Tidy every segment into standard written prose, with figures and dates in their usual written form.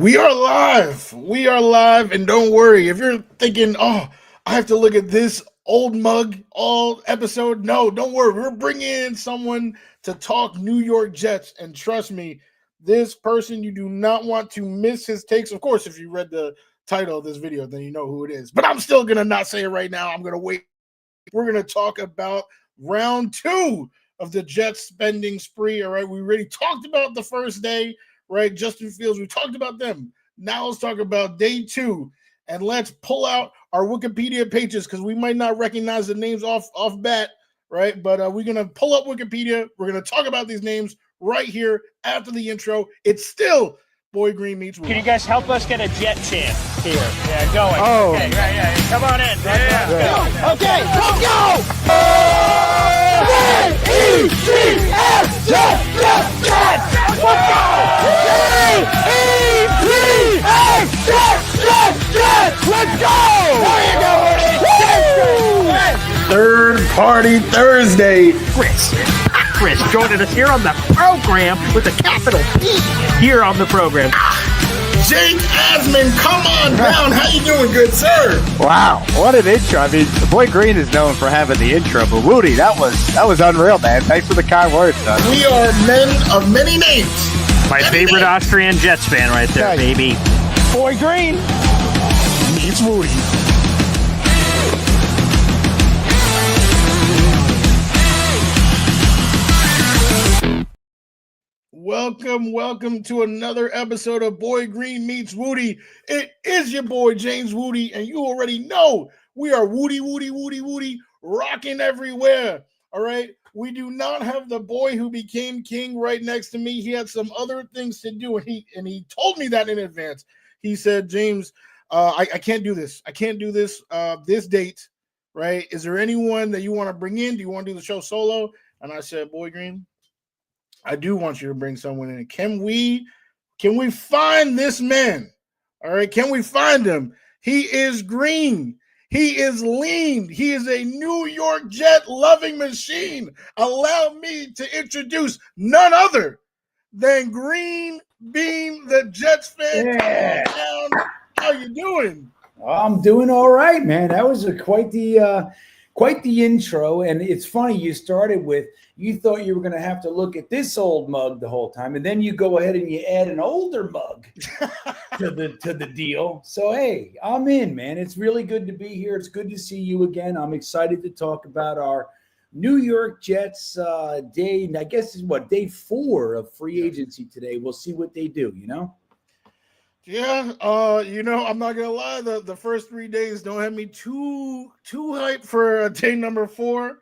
We are live. We are live, and don't worry if you're thinking, "Oh, I have to look at this old mug all episode." No, don't worry. We're bringing in someone to talk New York Jets, and trust me, this person you do not want to miss his takes. Of course, if you read the title of this video, then you know who it is. But I'm still gonna not say it right now. I'm gonna wait. We're gonna talk about round 2 of the Jets spending spree. All right, we already talked about the first day. Right, Justin Fields, we talked about them. Now let's talk about day 2, and let's pull out our Wikipedia pages because we might not recognize the names off bat, right? But we're going to pull up Wikipedia. We're going to talk about these names right here after the intro. It's still Boy Green Meets Woody. Can you guys help us get a Jet chant here? Yeah, going. Oh. Okay, yeah. Come on in. Yeah. Okay, let's go! J-E-T-S, Jets! Let's go! J-E-T-S, Jets! Let's go! There you go! Third Party Thursday. Chris joining us here on the program with a capital P here on the program. Jake Asman, come on down. How you doing, good sir? Wow, what an intro. I mean, Boy Green is known for having the intro, but Woody, that was unreal, man. Thanks for the kind words, son. We are men of many names. My favorite Austrian Jets fan right there, Yeah. baby. Boy Green Meets Woody. Welcome to another episode of Boy Green Meets Woody. It is your boy James Woody, and you already know we are Woody, rocking everywhere. All right, we do not have the boy who became king right next to me. He had some other things to do, and he told me that in advance. He said, "James, I can't do this. I can't do this this date. Right? Is there anyone that you want to bring in? Do you want to do the show solo?" And I said, "Boy Green, I do want you to bring someone in. Can we find this man? All right, can we find him? He is green. He is lean. He is a New York Jet loving machine. Allow me to introduce none other than GreenBean, the Jets fan. Yeah. Come on down. How you doing? I'm doing all right, man. That was quite the intro, and it's funny. You started with you thought you were going to have to look at this old mug the whole time, and then you go ahead and you add an older mug to the deal. So hey, I'm in, man. It's really good to be here. It's good to see you again. I'm excited to talk about our New York Jets day. I guess is what day 4 of free agency today. We'll see what they do. Yeah, I'm not gonna lie. The first 3 days don't have me too hyped for day number 4.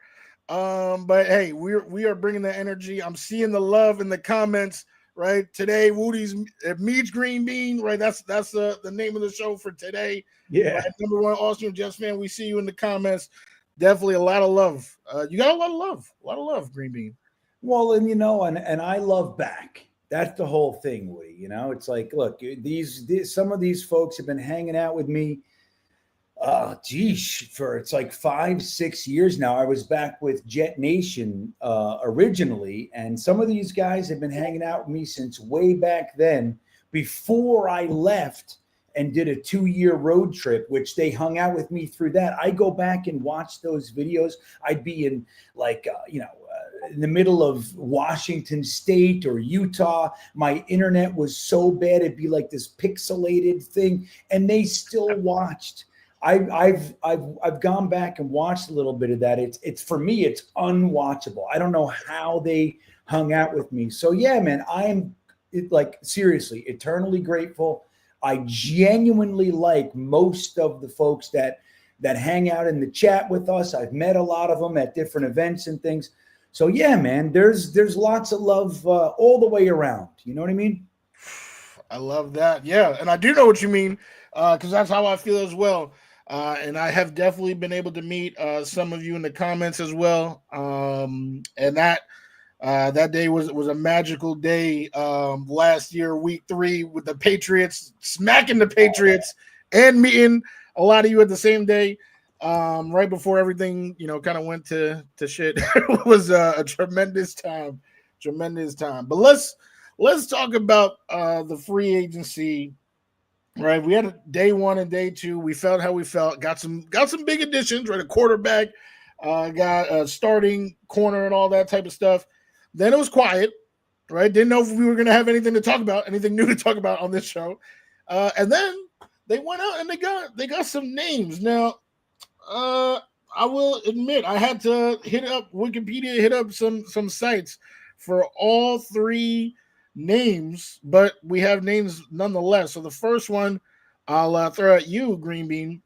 But hey, we are bringing the energy. I'm seeing the love in the comments. Right today, Woody's meets GreenBean. Right, that's the name of the show for today. Yeah, right, number 1 Austrian Jets fan. We see you in the comments. Definitely a lot of love. You got a lot of love, GreenBean. Well, and and I love back. That's the whole thing, Woody. It's like, look, some of these folks have been hanging out with me. For it's like 5-6 years now. I was back with Jet Nation originally, and some of these guys have been hanging out with me since way back then, before I left and did a 2-year road trip, which they hung out with me through that. I go back and watch those videos. I'd be in in the middle of Washington State or Utah. My internet was so bad, it'd be like this pixelated thing, and they still watched. I've gone back and watched a little bit of that. It's for me, it's unwatchable. I don't know how they hung out with me. So yeah, man, I am seriously eternally grateful. I genuinely like most of the folks that hang out in the chat with us. I've met a lot of them at different events and things. So yeah, man, there's lots of love all the way around. You know what I mean? I love that. Yeah, and I do know what you mean because that's how I feel as well. And I have definitely been able to meet some of you in the comments as well. And that day was a magical day last year, week 3, with the Patriots, smacking the Patriots and meeting a lot of you at the same day. Right before everything, kind of went to shit. It was a tremendous time. But let's talk about the free agency right? We had a day one and day two. We felt how we felt. Got some big additions, right? A quarterback, got a starting corner and all that type of stuff. Then it was quiet, right? Didn't know if we were going to have anything to talk about, anything new to talk about on this show. And then they went out and they got some names. Now, I will admit I had to hit up Wikipedia, hit up some sites for all three names, but we have names nonetheless. So the first one I'll throw at you, GreenBean,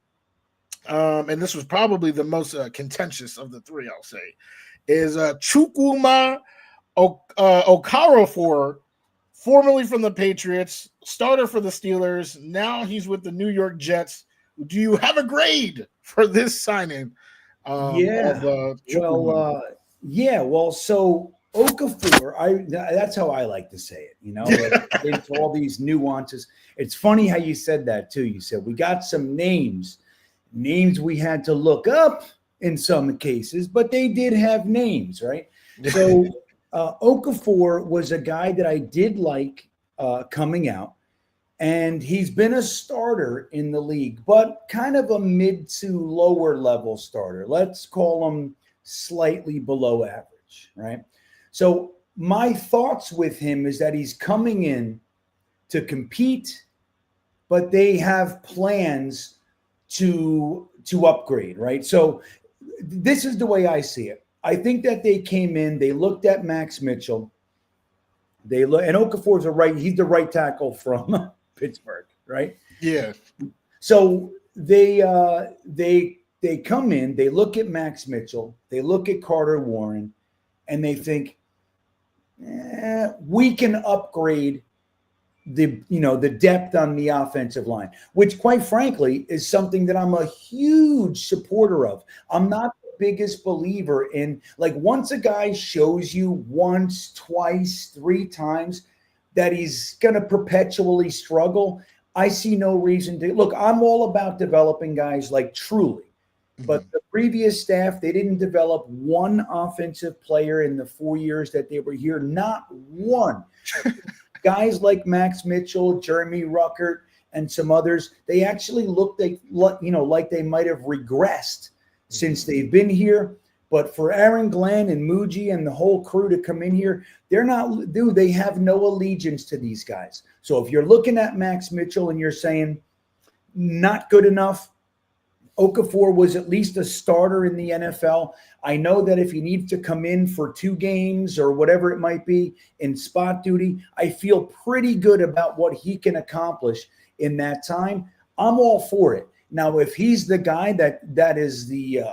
and this was probably the most contentious of the three, I'll say, is Chukwuma Okorafor, formerly from the Patriots, starter for the Steelers. Now he's with the New York Jets. Do you have a grade for this signing? Well, so Okafor, that's how I like to say it, like, into all these nuances. It's funny how you said that too. You said we got some names we had to look up in some cases, but they did have names, right? So Okafor was a guy that I did like coming out. And he's been a starter in the league, but kind of a mid to lower level starter. Let's call him slightly below average, right? So my thoughts with him is that he's coming in to compete, but they have plans to upgrade, right? So this is the way I see it. I think that they came in, they looked at Max Mitchell. And Okafor's he's the right tackle from Pittsburgh, right? Yeah. So they come in, they look at Max Mitchell, they look at Carter Warren, and they think, we can upgrade the depth on the offensive line, which quite frankly is something that I'm a huge supporter of. I'm not the biggest believer in, like, once a guy shows you once, twice, three times that he's going to perpetually struggle, I see no reason to look. I'm all about developing guys, like, truly. But the previous staff, they didn't develop one offensive player in the 4 years that they were here. Not one. Guys like Max Mitchell, Jeremy Ruckert, and some others, they actually looked like they might have regressed since they've been here. But for Aaron Glenn and Muji and the whole crew to come in here, they have no allegiance to these guys. So if you're looking at Max Mitchell and you're saying not good enough, Okafor was at least a starter in the NFL. I know that if he needs to come in for 2 games or whatever it might be in spot duty, I feel pretty good about what he can accomplish in that time. I'm all for it. Now, if he's the guy that is the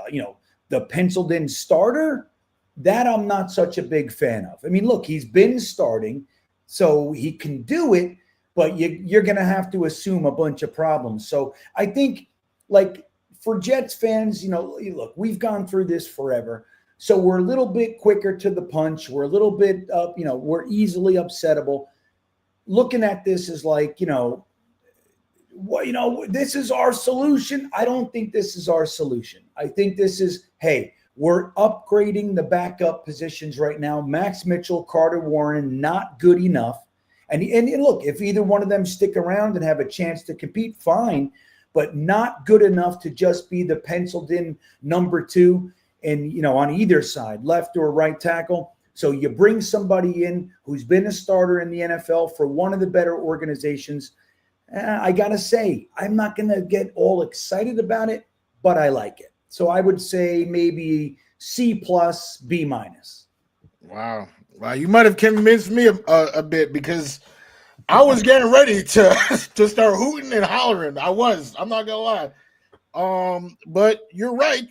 penciled in starter, that I'm not such a big fan of. I mean, look, he's been starting, so he can do it, but you're going to have to assume a bunch of problems. So I think, like, for Jets fans, look, we've gone through this forever. So we're a little bit quicker to the punch. We're a little bit up, we're easily upsettable. Looking at this is like, this is our solution. I don't think this is our solution. I think this is, hey, we're upgrading the backup positions right now. Max Mitchell, Carter Warren, not good enough. And look, if either one of them stick around and have a chance to compete, fine, but not good enough to just be the penciled in number 2 and, on either side, left or right tackle. So you bring somebody in who's been a starter in the NFL for one of the better organizations. I got to say, I'm not going to get all excited about it, but I like it. So I would say maybe C+, B-. Wow. You might have convinced me a bit, because I was getting ready to start hooting and hollering. I'm not gonna lie. But you're right.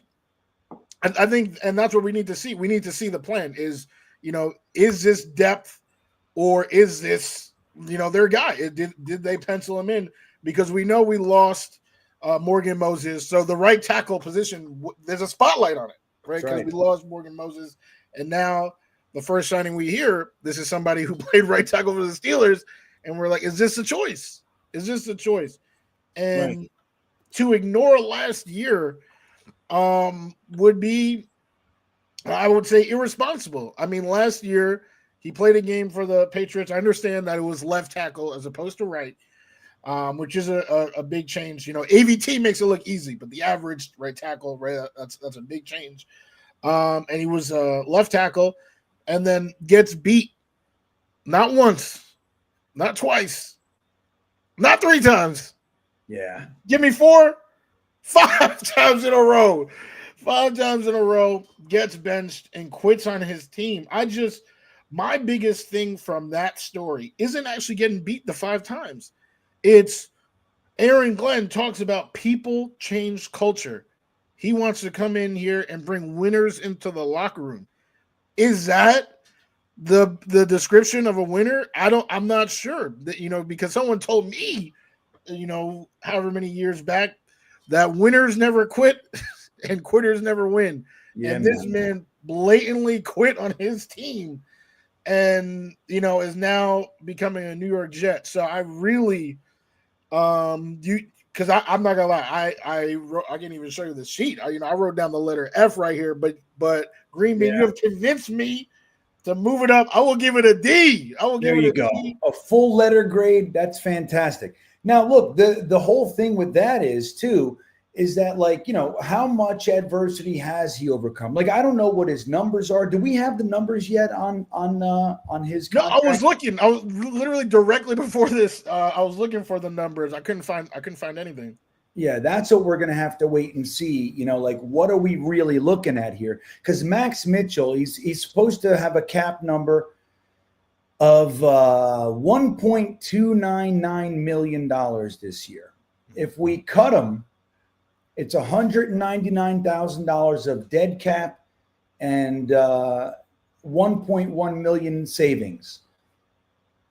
I think, and that's what we need to see. We need to see the plan. Is this depth, or is this, their guy? Did they pencil him in? Because we know we lost Morgan Moses. So the right tackle position, there's a spotlight on it, right? Because we lost Morgan Moses, and now the first signing we hear, this is somebody who played right tackle for the Steelers. And we're like, is this a choice? Is this a choice? And to ignore last year would be, I would say, irresponsible. I mean, last year he played a game for the Patriots. I understand that it was left tackle as opposed to right. which is a big change. AVT makes it look easy, but the average right tackle, right, that's a big change. And he was left tackle, and then gets beat not once, not twice, not 3 times. Yeah. Give me 4, 5 times in a row. 5 times in a row, gets benched and quits on his team. My biggest thing from that story isn't actually getting beat the 5 times. It's Aaron Glenn talks about people change culture. He wants to come in here and bring winners into the locker room. Is that the description of a winner? I'm not sure that, because someone told me, however many years back, that winners never quit and quitters never win. Yeah, and this man blatantly quit on his team and, is now becoming a New York Jet. So I really, because I'm not gonna lie, I can't even show you the sheet. I wrote down the letter F right here, but GreenBean, you have convinced me to move it up. I will give it a D. There you go. A full letter grade. That's fantastic. Now, look, the whole thing with that is that, how much adversity has he overcome? Like, I don't know what his numbers are. Do we have the numbers yet on his contract? No, I was looking. I was literally directly before this. I was looking for the numbers. I couldn't find anything. Yeah, that's what we're going to have to wait and see. What are we really looking at here? Because Max Mitchell, he's supposed to have a cap number of $1.299 million this year. If we cut him, it's $199,000 of dead cap and 1.1 million savings.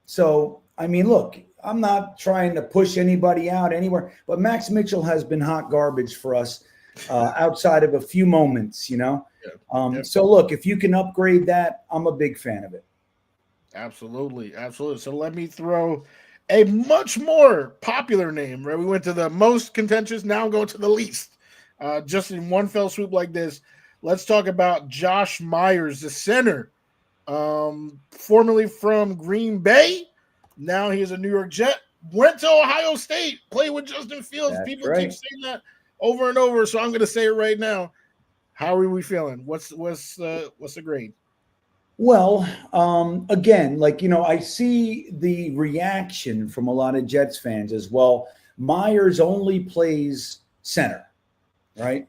So, look, I'm not trying to push anybody out anywhere, but Max Mitchell has been hot garbage for us outside of a few moments, So, look, if you can upgrade that, I'm a big fan of it. Absolutely. So let me throw a much more popular name, right? We went to the most contentious, now go to the least. Just in one fell swoop like this, let's talk about Josh Myers, the center, formerly from Green Bay. Now he's a New York Jet. Went to Ohio State, played with Justin Fields. That's People right. keep saying that over and over, so I'm going to say it right now. How are we feeling? What's the grade? Well, again, I see the reaction from a lot of Jets fans as well. Myers only plays center, right?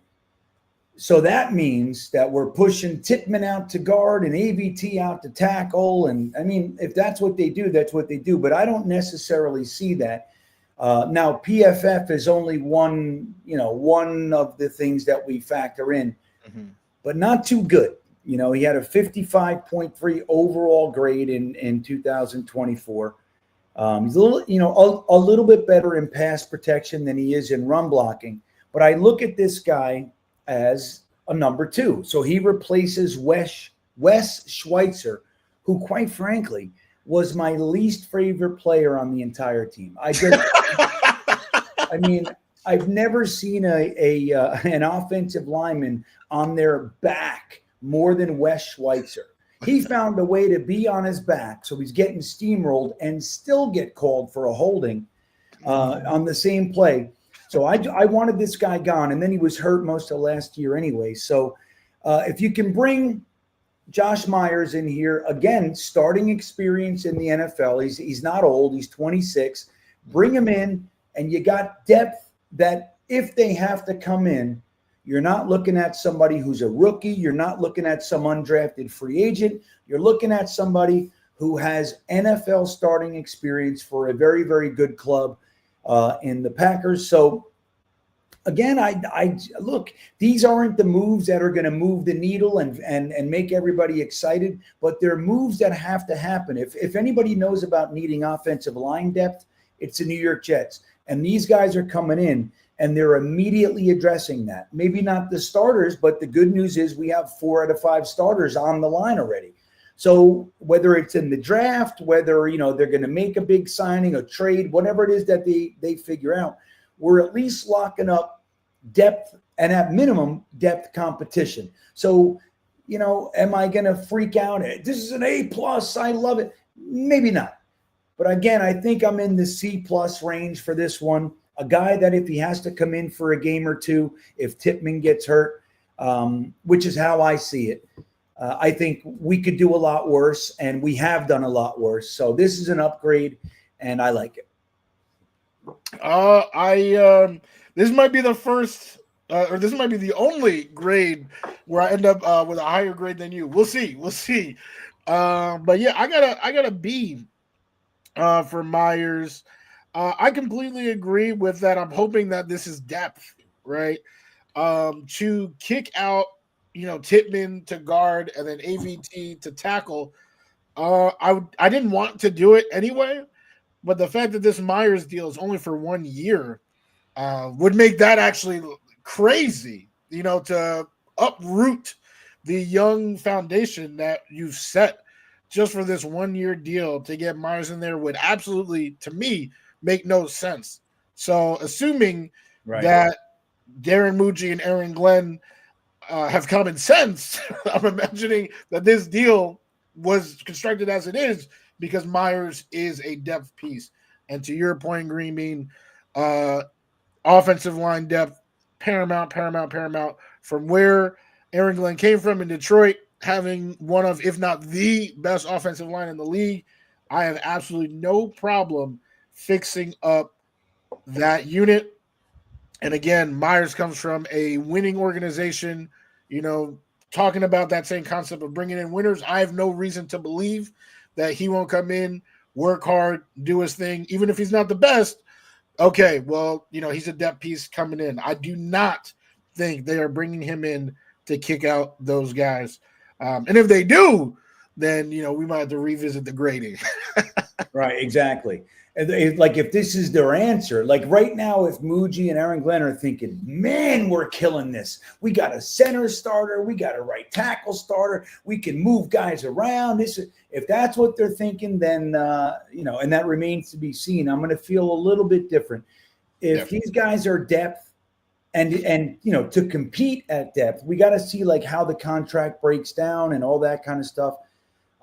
So that means that we're pushing Tippmann out to guard and AVT out to tackle. And if that's what they do, that's what they do. But I don't necessarily see that. Now, PFF is only one of the things that we factor in, but not too good. He had a 55.3 overall grade in 2024. He's a little bit better in pass protection than he is in run blocking. But I look at this guy as a number 2. So he replaces Wes Schweitzer, who, quite frankly, was my least favorite player on the entire team. I've never seen an offensive lineman on their back more than Wes Schweitzer. He found a way to be on his back, so he's getting steamrolled and still get called for a holding on the same play. So I wanted this guy gone, and then he was hurt most of last year anyway. So if you can bring Josh Myers in here, again, starting experience in the NFL, he's not old, he's 26. Bring him in, and you got depth that if they have to come in, you're not looking at somebody who's a rookie. You're not looking at some undrafted free agent. You're looking at somebody who has NFL starting experience for a very, very good club in the Packers. So, again, I look, these aren't the moves that are going to move the needle and make everybody excited, but they're moves that have to happen. If anybody knows about needing offensive line depth, it's the New York Jets. And these guys are coming in, and they're immediately addressing that. Maybe not the starters, but the good news is we have 4 out of 5 starters on the line already. So whether it's in the draft, whether they're going to make a big signing, a trade, whatever it is that they figure out, we're at least locking up depth and at minimum depth competition. So, am I going to freak out? This is an A+. I love it. Maybe not. But again, I think I'm in the C+ range for this one. A guy that if he has to come in for a game or two, if Tippmann gets hurt, which is how I see it, I think we could do a lot worse, and we have done a lot worse. So this is an upgrade, and I like it. This might be the first, or this might be the only grade where I end up with a higher grade than you. We'll see. But yeah, I got a B for Myers. I completely agree with that. I'm hoping that this is depth, right? To kick out, Tippmann to guard and then AVT to tackle. I didn't want to do it anyway, but the fact that this Myers deal is only for 1 year would make that actually crazy, to uproot the young foundation that you've set just for this 1 year deal. To get Myers in there would absolutely, to me, make no sense. So assuming that Darren Muji and Aaron Glenn have common sense, I'm imagining that this deal was constructed as it is because Myers is a depth piece. And to your point, GreenBean, offensive line depth, paramount. From where Aaron Glenn came from in Detroit, having one of, if not the best offensive line in the league, I have absolutely no problem fixing up that unit. And again, Myers comes from a winning organization, talking about that same concept of bringing in winners. I have no reason to believe that he won't come in, work hard, do his thing, even if he's not the best. Okay, well, he's a depth piece coming in. I do not think they are bringing him in to kick out those guys. And if they do, then, we might have to revisit the grading. Right, exactly. And if this is their answer, like right now, if Muji and Aaron Glenn are thinking, man, we're killing this. We got a center starter. We got a right tackle starter. We can move guys around. If that's what they're thinking, then, and that remains to be seen. I'm going to feel a little bit different. If these guys are depth and to compete at depth, we got to see how the contract breaks down and all that kind of stuff.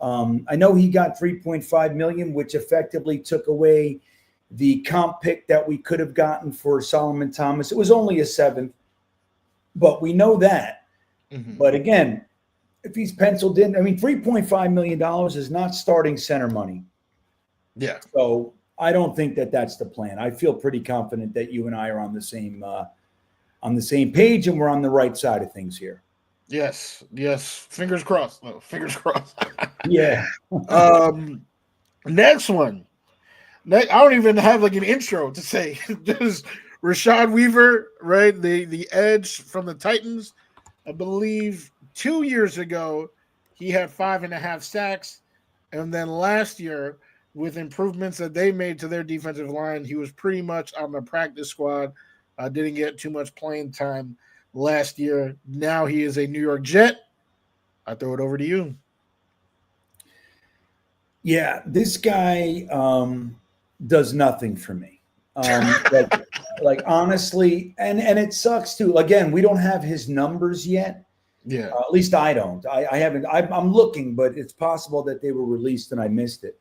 I know he got $3.5 million, which effectively took away the comp pick that we could have gotten for Solomon Thomas. It was only a 7th, but we know that. Mm-hmm. But again, if he's penciled in, $3.5 million is not starting center money. Yeah. So I don't think that that's the plan. I feel pretty confident that you and I are on the same page, and we're on the right side of things here. Yes. Fingers crossed. No, fingers crossed. Yeah. Next one. I don't even have an intro to say. There's Rashad Weaver, right? The edge from the Titans. I believe 2 years ago, he had 5.5 sacks. And then last year, with improvements that they made to their defensive line, he was pretty much on the practice squad. Didn't get too much playing time last year. Now he is a New York Jet. I throw it over to you. Yeah, this guy does nothing for me. Honestly, and it sucks too. Again, we don't have his numbers yet. Yeah. At least I don't. I haven't. I'm looking, but it's possible that they were released and I missed it.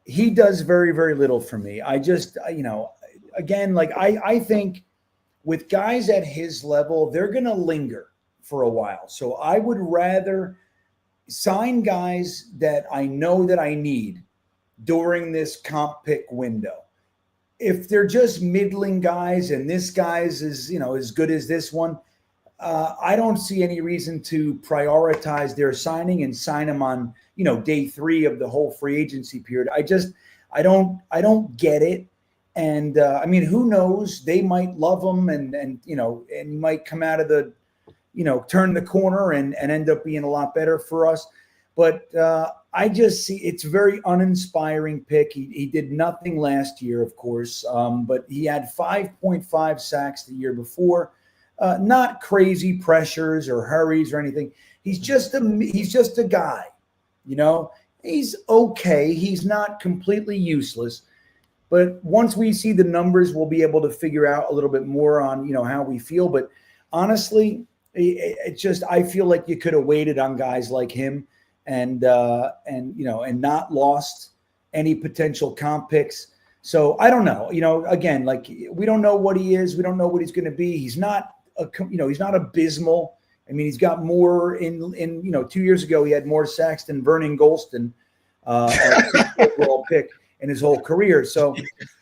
He does very, very little for me. I just, again, I think with guys at his level, they're going to linger for a while. So I would rather sign guys that I know that I need during this comp pick window. If they're just middling guys and this guy's is, as good as this one, I don't see any reason to prioritize their signing and sign them on, day 3 of the whole free agency period. I don't get it. And who knows? They might love him and he might come out of the, turn the corner and end up being a lot better for us. But I just see it's very uninspiring pick. He did nothing last year, of course, but he had 5.5 sacks the year before. Not crazy pressures or hurries or anything. He's just a guy, He's okay. He's not completely useless. But once we see the numbers, we'll be able to figure out a little bit more on, how we feel. But honestly, it's just, I feel like you could have waited on guys like him and not lost any potential comp picks. So I don't know. Again, like we don't know what he is. We don't know what he's going to be. He's not he's not abysmal. I mean, he's got more in 2 years ago, he had more sacks than Vernon Golston, overall pick in his whole career. So,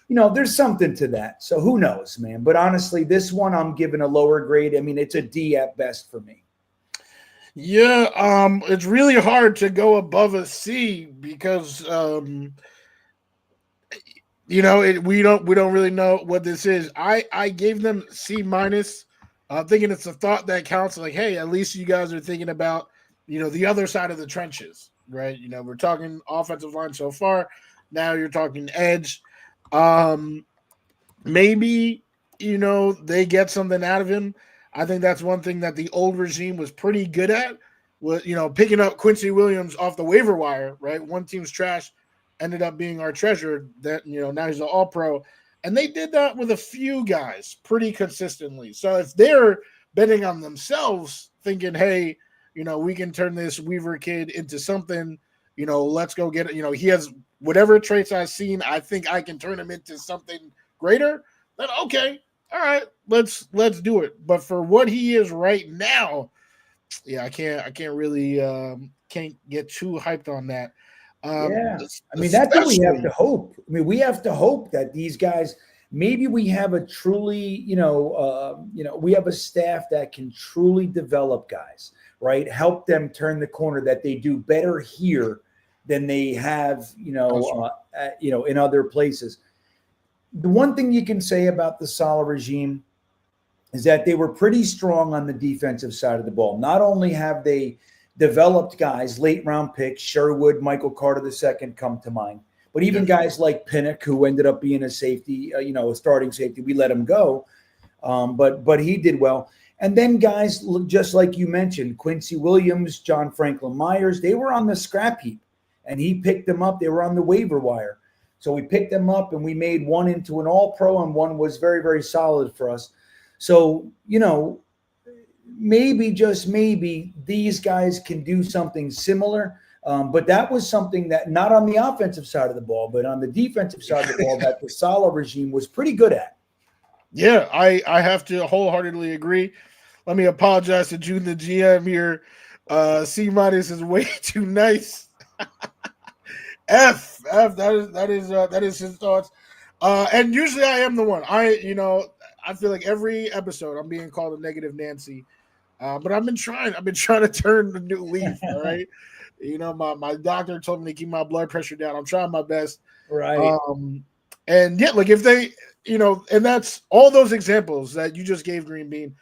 there's something to that. So who knows, man? But honestly, this one I'm giving a lower grade. I mean, it's a D at best for me. Yeah, it's really hard to go above a C because we don't really know what this is. I gave them C minus. Thinking it's a thought that counts. Like, hey, at least you guys are thinking about, the other side of the trenches, right? We're talking offensive line so far. Now you're talking edge. Maybe, they get something out of him. I think that's one thing that the old regime was pretty good at, was, picking up Quincy Williams off the waiver wire, right? One team's trash ended up being our treasure. That, now he's an all-pro. And they did that with a few guys pretty consistently. So if they're betting on themselves, thinking, hey, we can turn this Weaver kid into something, let's go get it. He has whatever traits I've seen. I think I can turn him into something greater. Then, okay, all right, let's do it. But for what he is right now, yeah, I can't really can't get too hyped on that. That's what we have to hope. I mean, we have to hope that these guys, maybe we have a truly, we have a staff that can truly develop guys, right? Help them turn the corner, that they do better here than they have, in other places. The one thing you can say about the Saleh regime is that they were pretty strong on the defensive side of the ball. Not only have they developed guys, late round picks, Sherwood, Michael Carter II come to mind. But even guys like Pinnock, who ended up being a safety, a starting safety, we let him go. But he did well. And then guys, just like you mentioned, Quincy Williams, John Franklin Myers, they were on the scrap heap. And he picked them up. They were on the waiver wire. So we picked them up and we made one into an all-pro and one was very, very solid for us. So, maybe, just maybe, these guys can do something similar. But that was something that not on the offensive side of the ball, but on the defensive side of the ball that the Saleh regime was pretty good at. Yeah, I have to wholeheartedly agree. Let me apologize to June, the GM here. C minus is way too nice. F, that is his thoughts. And usually I am the one. I feel like every episode I'm being called a negative Nancy. But I've been trying to turn the new leaf. All right. My doctor told me to keep my blood pressure down. I'm trying my best. Right. And yeah, like if they, and that's all those examples that you just gave, GreenBean,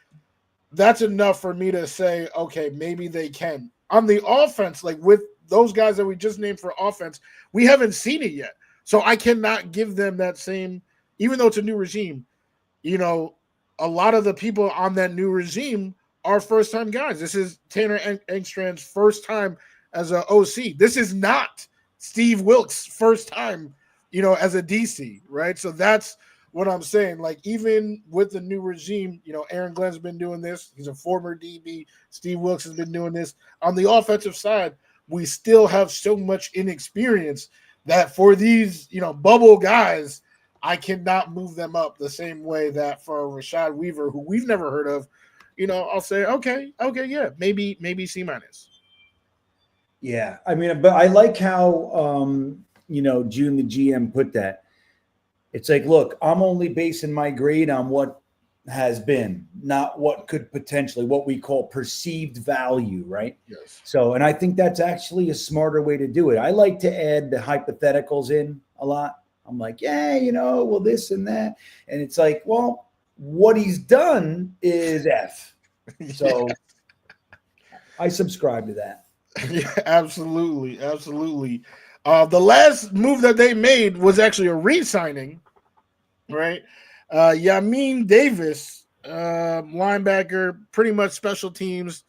that's enough for me to say, okay, maybe they can. On the offense, like with those guys that we just named for offense, we haven't seen it yet. So I cannot give them that same, even though it's a new regime, a lot of the people on that new regime are first-time guys. This is Tanner Engstrand's first time as an OC. This is not Steve Wilkes' first time, as a DC, right? So that's what I'm saying. Like, even with the new regime, Aaron Glenn's been doing this. He's a former DB. Steve Wilkes has been doing this. On the offensive side, we still have so much inexperience that for these, bubble guys, I cannot move them up the same way that for Rashad Weaver, who we've never heard of, I'll say, okay, yeah, maybe C minus. Yeah, I mean, but I like how, June, the GM, put that. It's like, look, I'm only basing my grade on what has been, not what could potentially, what we call perceived value, right? Yes. So, and I think that's actually a smarter way to do it. I like to add the hypotheticals in a lot. I'm like, yeah, well, this and that. And it's like, well, what he's done is F. So I subscribe to that. Yeah, absolutely. The last move that they made was actually a re-signing, right? Jamin Davis, linebacker, pretty much special teams,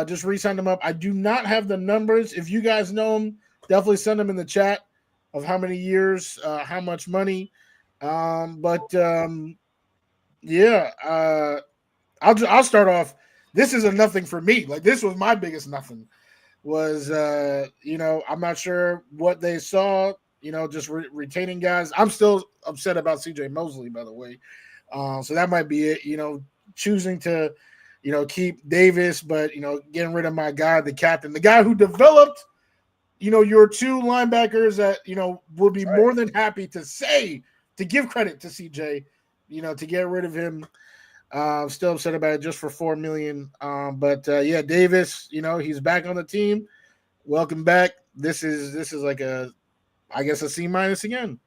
just re-signed him up. I do not have the numbers. If you guys know him, definitely send them in the chat of how many years, how much money. I'll start off. This is a nothing for me. Like, this was my biggest nothing. Was I'm not sure what they saw, just retaining guys. I'm still upset about CJ Mosley, by the way. So that might be it, choosing to, keep Davis, but, getting rid of my guy, the captain, the guy who developed, your two linebackers that, would be more than happy to give credit to CJ, to get rid of him. Still upset about it just for $4 million. But Davis, he's back on the team. Welcome back. This is like I guess a C- again.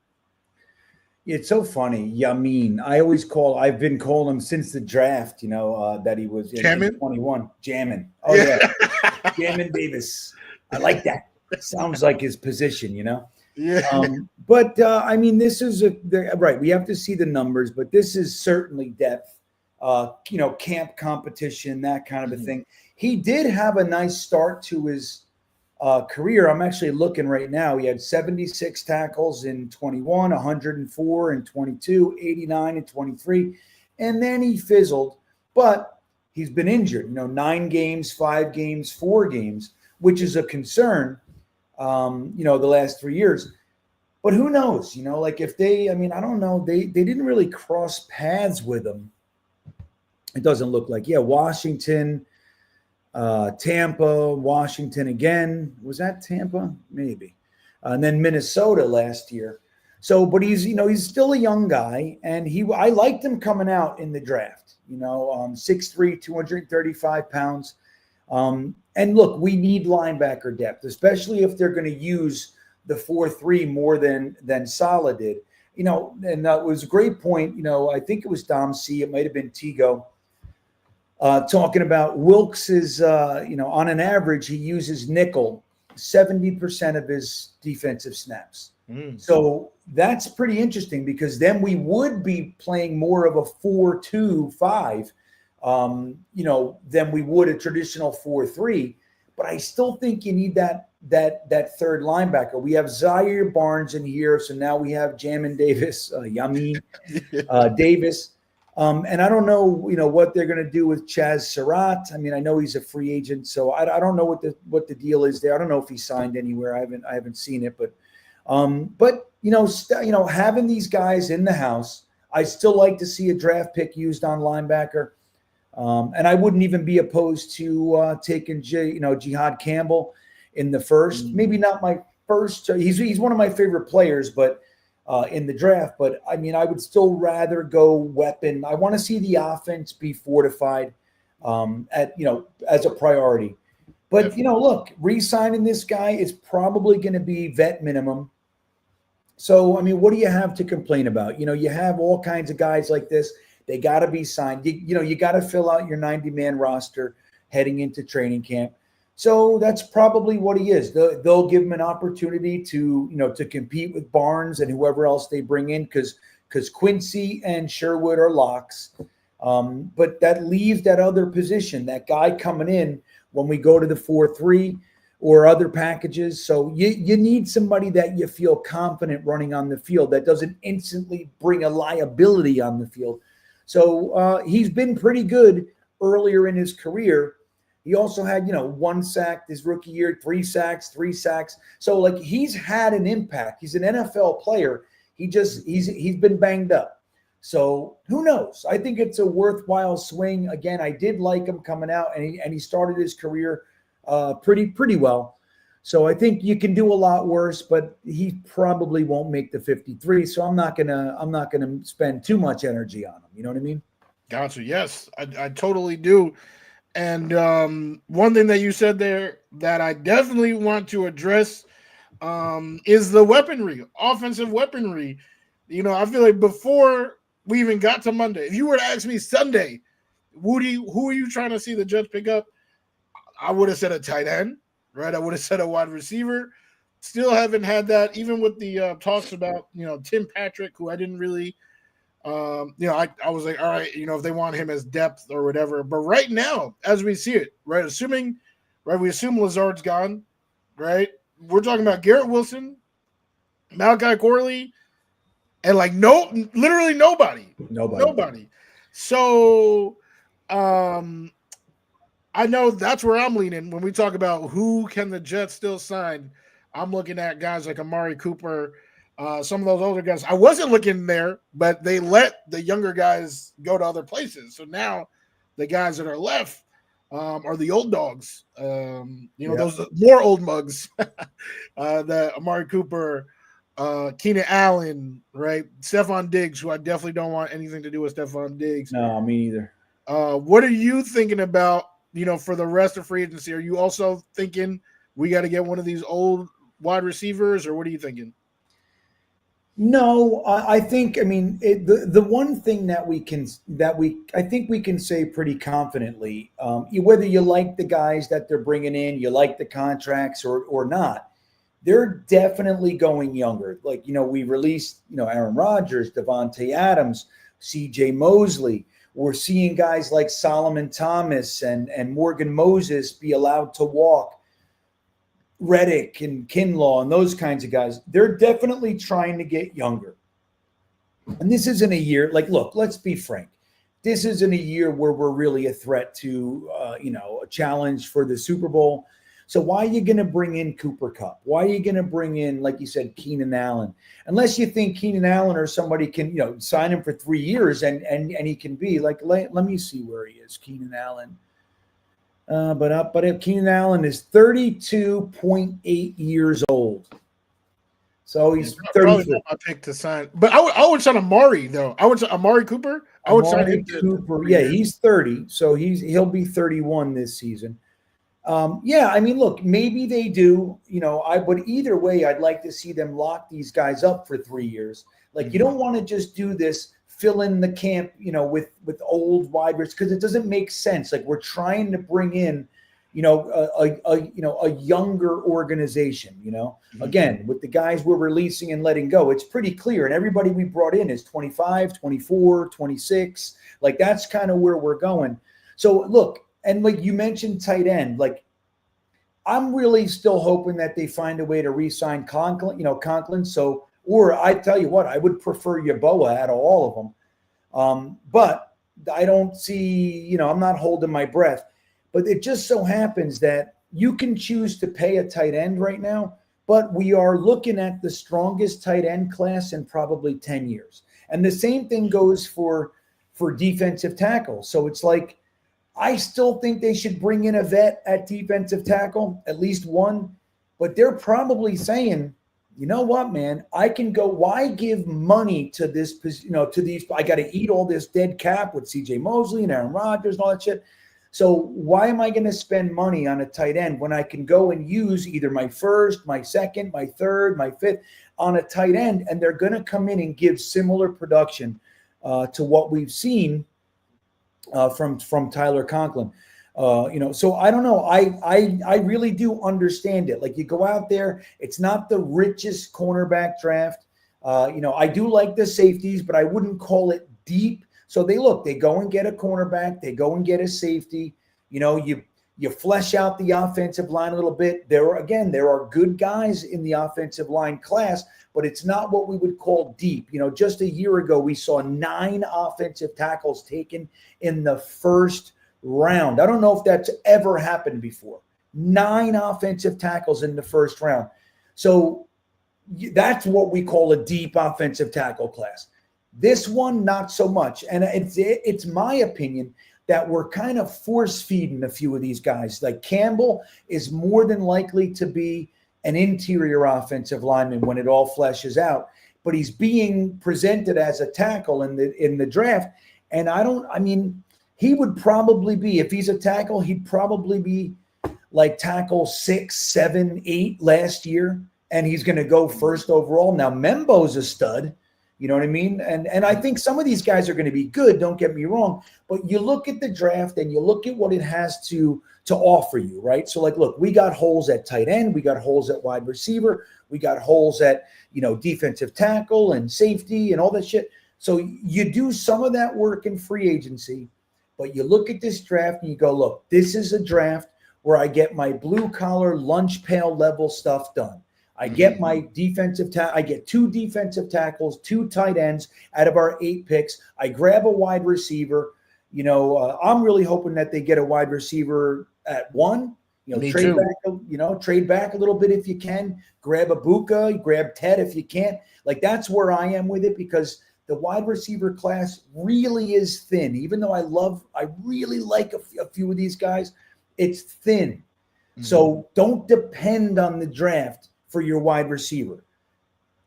It's so funny. Yamin. I've been calling him since the draft, that he was in 21. Jamin. Oh, yeah. Jamin Davis. I like that. Sounds like his position, Yeah. This is right. We have to see the numbers, but this is certainly depth, camp competition, that kind of a thing. He did have a nice start to his career. I'm actually looking right now. He had 76 tackles in 21, 104 in 22, 89 in 23, and then he fizzled. But he's been injured. 9 games, 5 games, 4 games, which is a concern. The last 3 years. But who knows? If they, I don't know. They didn't really cross paths with him. It doesn't look like. Yeah, Washington. Tampa, Washington again. Was that Tampa? Maybe. And then Minnesota last year. So, but he's still a young guy, and I liked him coming out in the draft. 6'3", 235 pounds. And look, we need linebacker depth, especially if they're going to use the 4-3 more than Saleh did. And that was a great point. I think it was Dom C. It might have been Tigo. Talking about Wilkes is, on an average, he uses nickel 70% of his defensive snaps. So that's pretty interesting because then we would be playing more of a 4-2-5, than we would a traditional 4-3. But I still think you need that third linebacker. We have Zaire Barnes in here, so now we have Jamin Davis, Yamin Davis. And I don't know, what they're going to do with Chaz Surratt. I know he's a free agent, so I don't know what the deal is there. I don't know if he signed anywhere. I haven't seen it, but having these guys in the house, I still like to see a draft pick used on linebacker. And I wouldn't even be opposed to taking Jihad Campbell in the first. Maybe not my first. He's one of my favorite players, but. In the draft, but I would still rather go weapon. I want to see the offense be fortified as a priority. But look, re-signing this guy is probably going to be vet minimum. So what do you have to complain about? You have all kinds of guys like this. They got to be signed. You got to fill out your 90-man roster heading into training camp. So that's probably what he is. They'll give him an opportunity to compete with Barnes and whoever else they bring in because Quincy and Sherwood are locks. But that leaves that other position, that guy coming in when we go to the 4-3 or other packages. So you need somebody that you feel confident running on the field that doesn't instantly bring a liability on the field. So he's been pretty good earlier in his career. He also had, 1 sack his rookie year, 3 sacks. So he's had an impact. He's an NFL player. He's been banged up. So who knows? I think it's a worthwhile swing. Again, I did like him coming out, and he started his career pretty well. So I think you can do a lot worse, but he probably won't make the 53. So I'm not gonna spend too much energy on him. You know what I mean? Gotcha. Yes, I totally do. And one thing that you said there that I definitely want to address is the weaponry, offensive weaponry. I feel like before we even got to Monday, if you were to ask me Sunday, Woody, who are you trying to see the Jets pick up? I would have said a tight end, right? I would have said a wide receiver. Still haven't had that, even with the talks about, Tim Patrick, who I didn't really I was like, all right, if they want him as depth or whatever. But right now, as we see it, right, we assume Lazard's gone, right? We're talking about Garrett Wilson, Malachi Corley, and literally nobody. So I know that's where I'm leaning when we talk about who can the Jets still sign. I'm looking at guys like Amari Cooper, some of those older guys. I wasn't looking there, but they let the younger guys go to other places. So now the guys that are left are the old dogs. Those more old mugs. The Amari Cooper, Keenan Allen, right? Stephon Diggs, who I definitely don't want anything to do with Stephon Diggs. No, me neither. What are you thinking about, for the rest of free agency? Are you also thinking we got to get one of these old wide receivers, or what are you thinking? No, I think, the one thing I think we can say pretty confidently, whether you like the guys that they're bringing in, you like the contracts or not, they're definitely going younger. Like, we released, Aaron Rodgers, Devontae Adams, CJ Mosley. We're seeing guys like Solomon Thomas and Morgan Moses be allowed to walk. Reddick and Kinlaw and those kinds of guys, they're definitely trying to get younger. And this isn't a year, look, let's be frank. This isn't a year where we're really a threat to, a challenge for the Super Bowl. So why are you going to bring in Cooper Kupp? Why are you going to bring in, like you said, Keenan Allen? Unless you think Keenan Allen or somebody can, sign him for 3 years and he can be like, let me see where he is, Keenan Allen. But Keenan Allen is 32.8 years old. So he's 34. Probably not my pick to sign. But I would sign Amari, though. I would sign Amari Cooper. I would sign him. Cooper. Yeah, he's 30. So he'll be 31 this season. Look, maybe they do. But either way, I'd like to see them lock these guys up for 3 years. You don't want to just do this, fill in the camp, with old wide receivers, because it doesn't make sense. We're trying to bring in, a younger organization, again, with the guys we're releasing and letting go, it's pretty clear. And everybody we brought in is 25, 24, 26. That's kind of where we're going. So look, and you mentioned tight end, I'm really still hoping that they find a way to re-sign Conklin. So, or I tell you what, I would prefer Yeboah out of all of them. But I don't see, I'm not holding my breath. But it just so happens that you can choose to pay a tight end right now, but we are looking at the strongest tight end class in probably 10 years. And the same thing goes for defensive tackle. So it's I still think they should bring in a vet at defensive tackle, at least one, but they're probably saying, you know what, man, I can go, why give money to this, to these, I got to eat all this dead cap with CJ Mosley and Aaron Rodgers and all that shit. So why am I going to spend money on a tight end when I can go and use either my first, my second, my third, my fifth on a tight end, and they're going to come in and give similar production to what we've seen from Tyler Conklin. So I don't know. I really do understand it. You go out there, it's not the richest cornerback draft. I do like the safeties, but I wouldn't call it deep. So they go and get a cornerback, they go and get a safety. You flesh out the offensive line a little bit. There are good guys in the offensive line class, but it's not what we would call deep. Just a year ago, we saw 9 offensive tackles taken in the first round. I don't know if that's ever happened before. 9 offensive tackles in the first round. So that's what we call a deep offensive tackle class. This one, not so much. And it's my opinion that we're kind of force feeding a few of these guys. Campbell is more than likely to be an interior offensive lineman when it all fleshes out, but he's being presented as a tackle in the draft. And he would probably be, if he's a tackle, he'd probably be tackle 6, 7, 8 last year. And he's going to go first overall. Now, Membo's a stud. You know what I mean? And I think some of these guys are going to be good, don't get me wrong. But you look at the draft and you look at what it has to offer you, right? So, look, we got holes at tight end. We got holes at wide receiver. We got holes at, defensive tackle and safety and all that shit. So you do some of that work in free agency, but you look at this draft and you go, look, this is a draft where I get my blue-collar, lunch pail level stuff done. I get my I get 2 defensive tackles, 2 tight ends out of our 8 picks. I grab a wide receiver. I'm really hoping that they get a wide receiver at 1. Me trade too. back, trade back a little bit if you can. Grab a Buka, grab Ted if you can't. Like, that's where I am with it, because the wide receiver class really is thin. Even though I really like a few of these guys, it's thin. Mm-hmm. So don't depend on the draft for your wide receiver.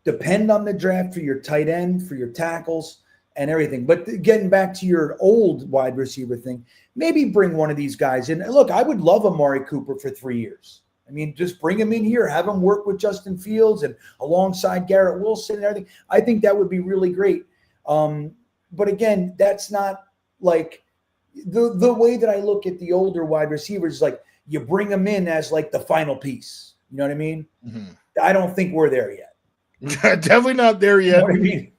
Depend on the draft for your tight end, for your tackles, and everything. But getting back to your old wide receiver thing, maybe bring one of these guys in. Look, I would love Amari Cooper for 3 years. I mean, just bring him in here, have him work with Justin Fields and alongside Garrett Wilson and everything. I think that would be really great. But again, that's not like the way that I look at the older wide receivers is like you bring them in as like the final piece. You know what I mean? Mm-hmm. I don't think we're there yet. Definitely not there yet. You know what I mean?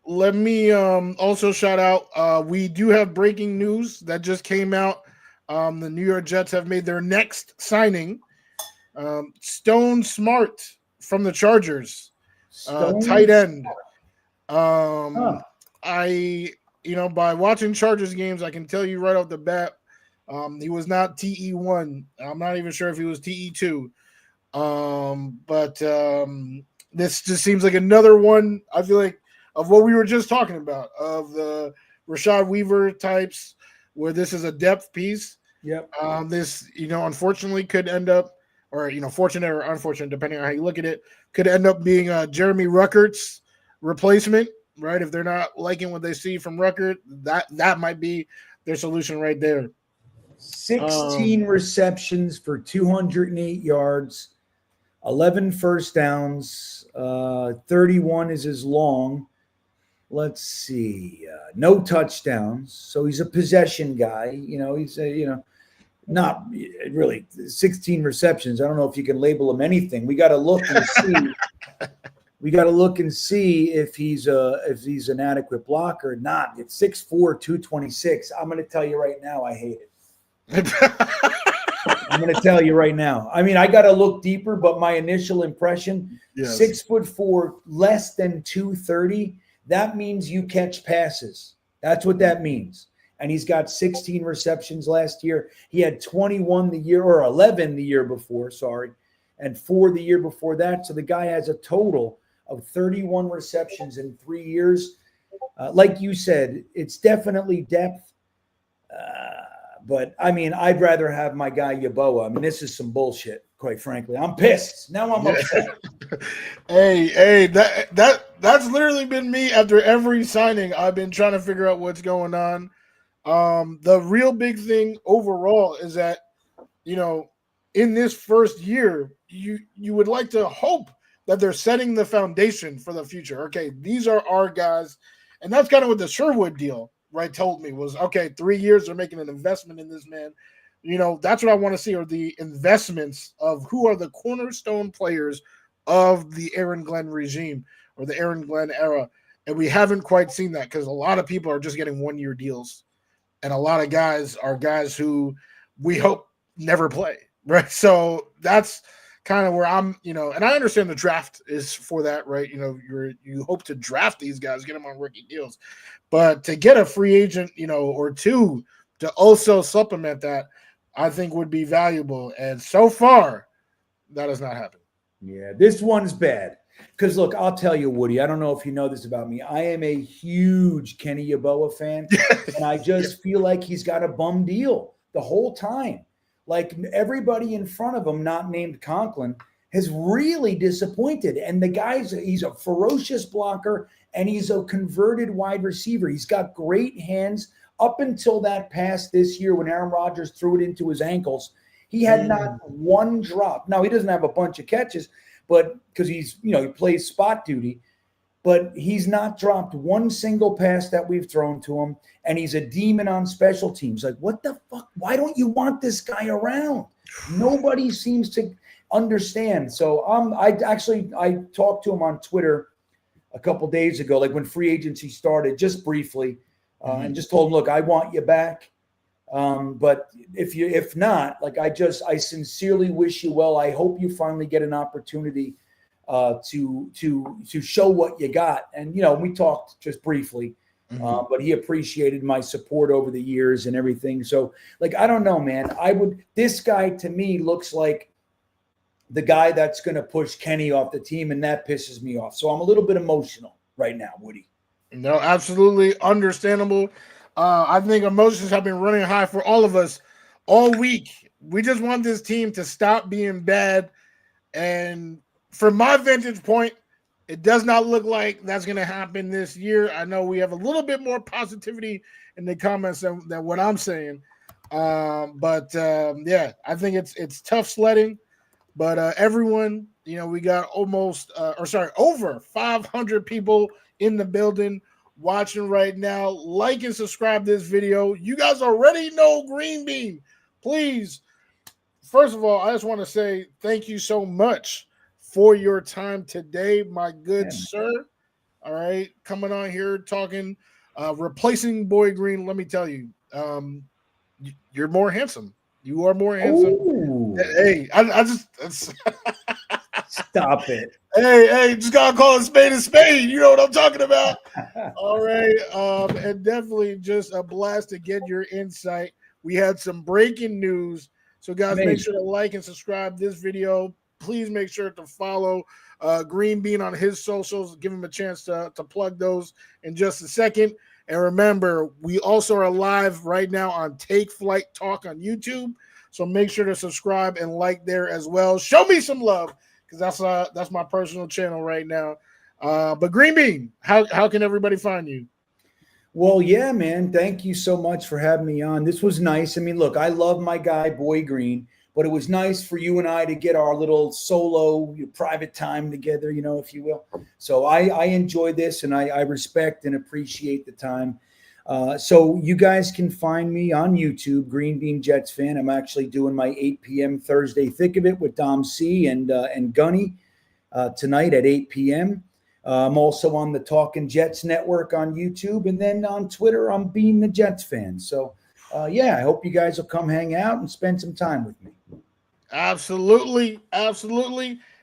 Let me also shout out. We do have breaking news that just came out. The New York Jets have made their next signing. Stone Smart from the Chargers, tight end. By watching Chargers games, I can tell you right off the bat, he was not TE1. I'm not even sure if he was TE2. But this just seems like another one, I feel like, of what we were just talking about, of the Rashad Weaver types, where this is a depth piece. Yep. This, unfortunately could end up, or, fortunate or unfortunate, depending on how you look at it, could end up being Jeremy Ruckert's replacement, right? If they're not liking what they see from Ruckert, that might be their solution right there. 16 receptions for 208 yards, 11 first downs, 31 is his long. Let's see, no touchdowns. So he's a possession guy. He's not really 16 receptions. I don't know if you can label him anything. We got to look and see. We got to look and see if he's an adequate blocker or not. It's 6'4", 226. I'm going to tell you right now, I hate it. I'm going to tell you right now. I mean, I got to look deeper, but my initial impression, yes. 6'4", less than 230. That means you catch passes. That's what that means. And he's got 16 receptions last year. He had 21 the year, or 11 the year before, and 4 the year before that. So the guy has a total of 31 receptions in 3 years. Like you said, it's definitely depth. But, I mean, I'd rather have my guy Yeboah. I mean, this is some bullshit, quite frankly. I'm pissed. Now I'm upset. Hey, that's literally been me after every signing. I've been trying to figure out what's going on. The real big thing overall is that, in this first year, you would like to hope that they're setting the foundation for the future. Okay, these are our guys. And that's kind of what the Sherwood deal, right, told me was, okay, 3 years they're making an investment in this man. That's what I want to see, are the investments of who are the cornerstone players of the Aaron Glenn regime or the Aaron Glenn era. And we haven't quite seen that because a lot of people are just getting 1-year deals. And a lot of guys are guys who we hope never play, right? So that's kind of where I'm, and I understand the draft is for that, right? You hope to draft these guys, get them on rookie deals. But to get a free agent, or two to also supplement that, I think would be valuable. And so far, that has not happened. Yeah, this one's bad. Because, look, I'll tell you, Woody, I don't know if you know this about me. I am a huge Kenny Yeboah fan, and I just feel like he's got a bum deal the whole time. Like, everybody in front of him, not named Conklin, has really disappointed. And the guy's, he's a ferocious blocker, and he's a converted wide receiver. He's got great hands. Up until that pass this year when Aaron Rodgers threw it into his ankles, he had not one drop. Now, he doesn't have a bunch of catches, but because he's, he plays spot duty, but he's not dropped one single pass that we've thrown to him. And he's a demon on special teams. Like, what the fuck? Why don't you want this guy around? Nobody seems to understand. So I talked to him on Twitter a couple days ago, like when free agency started, just briefly, and just told him, look, I want you back. But if not, like, I sincerely wish you well. I hope you finally get an opportunity to show what you got. And, we talked just briefly, But he appreciated my support over the years and everything. So, like, I don't know, man. This guy to me looks like the guy that's going to push Kenny off the team, and that pisses me off. So I'm a little bit emotional right now, Woody. No, absolutely understandable. I think emotions have been running high for all of us all week. We just want this team to stop being bad. And from my vantage point, it does not look like that's going to happen this year. I know we have a little bit more positivity in the comments than what I'm saying. Yeah, I think it's tough sledding. But everyone, we got over 500 people in the building watching right now. Like and subscribe this video. You guys already know GreenBean. Please, first of all, I just want to say thank you so much for your time today, my good sir. All right, coming on here talking, replacing Boy Green. Let me tell you, you're more handsome. You are more handsome. Ooh. Hey, I just stop it. Hey, just gotta call a spade. You know what I'm talking about. All right, and definitely just a blast to get your insight. We had some breaking news, so guys, make sure to like and subscribe this video. Please make sure to follow GreenBean on his socials. Give him a chance to plug those in just a second. And remember, we also are live right now on Take Flight Talk on YouTube. So make sure to subscribe and like there as well. Show me some love, because that's my personal channel right now. But GreenBean, how can everybody find you? Well, yeah, man. Thank you so much for having me on. This was nice. I mean, look, I love my guy, Boy Green. But it was nice for you and I to get our little solo private time together, if you will. So I enjoy this, and I respect and appreciate the time. So you guys can find me on YouTube, GreenBean Jets fan. I'm actually doing my 8 p.m. Thursday Thick of It with Dom C and Gunny tonight at 8 p.m. I'm also on the Talking Jets Network on YouTube, and then on Twitter, I'm Being the Jets fan. So, I hope you guys will come hang out and spend some time with me. Absolutely.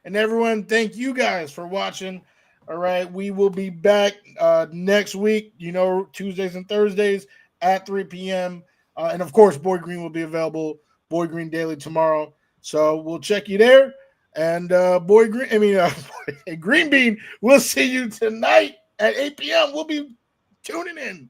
And everyone, thank you guys for watching. All right, we will be back next week, Tuesdays and Thursdays at 3 p.m. And, of course, Boy Green will be available, Boy Green Daily tomorrow. So we'll check you there. And GreenBean, we'll see you tonight at 8 p.m. We'll be tuning in.